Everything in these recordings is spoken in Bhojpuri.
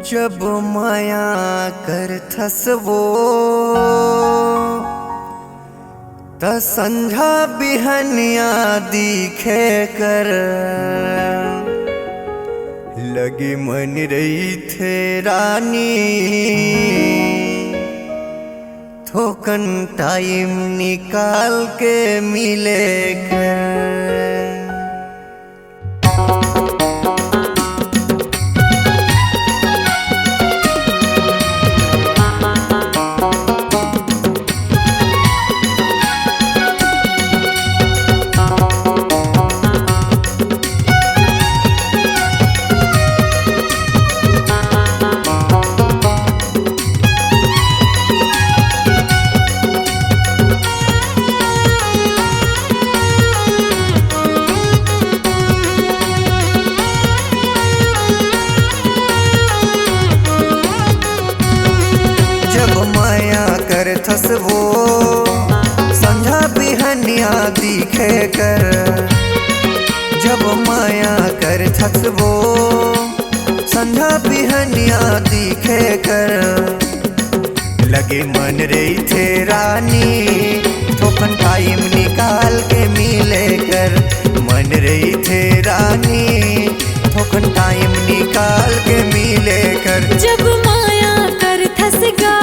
जब माया करथस वो त संझा बिहनिया दिखे कर लगे मन रही थे रानी थोकन टाइम निकाल के मिले कर। करथस वो संझा बिहनिया दिखे कर जब माया करथस वो संझा बिहनिया दिखे कर लगे मन रही थे रानी थोकन टाइम निकाल के मिले कर मन रही थे रानी थोकन टाइम निकाल के मिले कर। जब माया करथस गा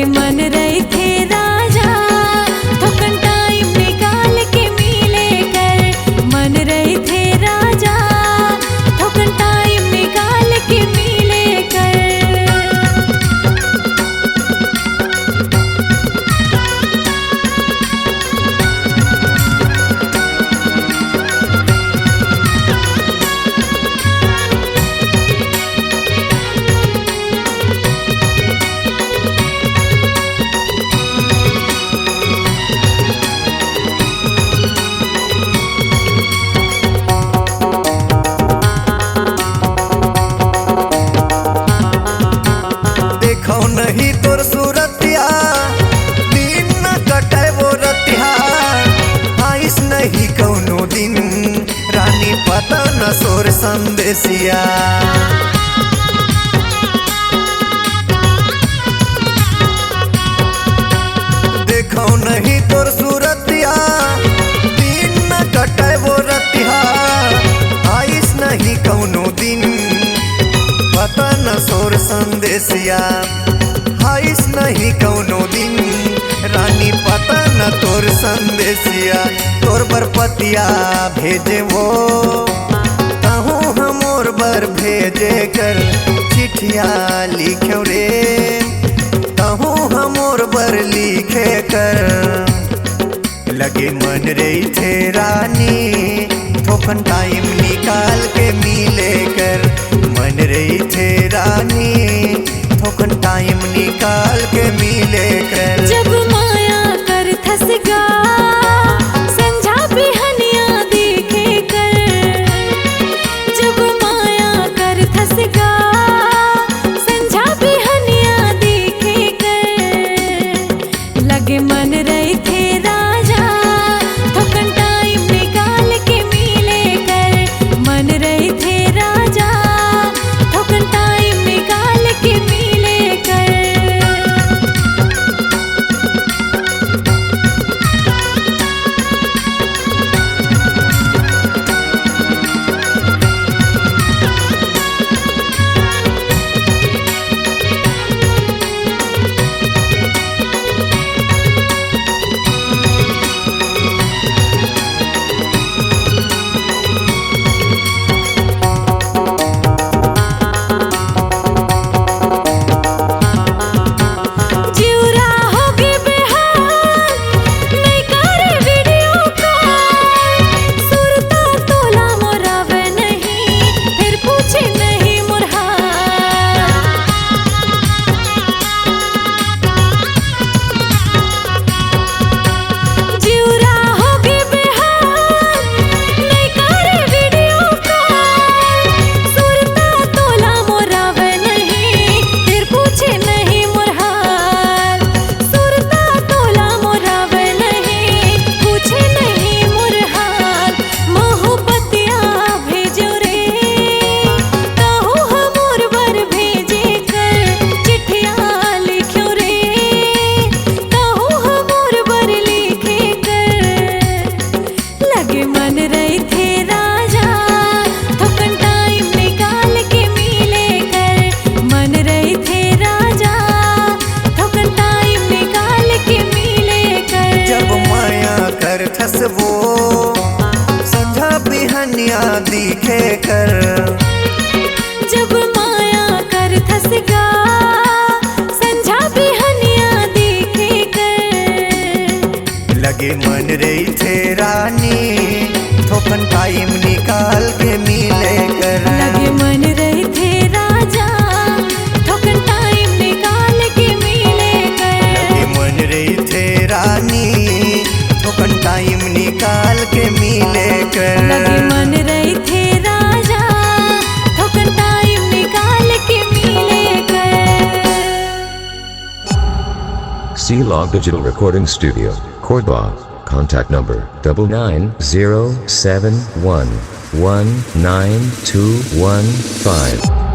मन रहे थे राजा थोकन टाइम निकाल के मिले कर मन रहे थे राजा थोकन टाइम निकाल के मिले कर। नहीं तोर सूरतिया दिन न कटे वो रतिया आइस नहीं कौनो दिन रानी पता न सोर संदेशिया देखो नहीं तोर सूरतिया दिन न कटे वो रतिया आइस नहीं कौनो दिन पता न सोर संदेशिया आइस नहीं कौनो दिन रानी पता न तोर संदेशिया तोर बरपतिया भेजे वो कहूँ हम और बर भेजे कर चिट्ठिया लिखे रे कहूँ हम और बर लिखे कर लगे मन रही थे रानी थोकन टाइम निकाल के मिले कर मन रही थे रानी थोकन टाइम निकाल के मिले कर। जब माया करथस गा संझा बिहनिया दिखे कर जब माया करथस गा संझा बिहनिया दिखे कर लगे मन रहे थे राजा थोकन टाइम निकाल के मिले कर मन रहे थे राजा थोकन टाइम निकाल के मिले कर। के मिले कर। लगे मन रहे थे राजा ठोकर टाइम निकाल के मिले कर। C-Log Digital Recording Studio, Cordoba. Contact number 99071192115.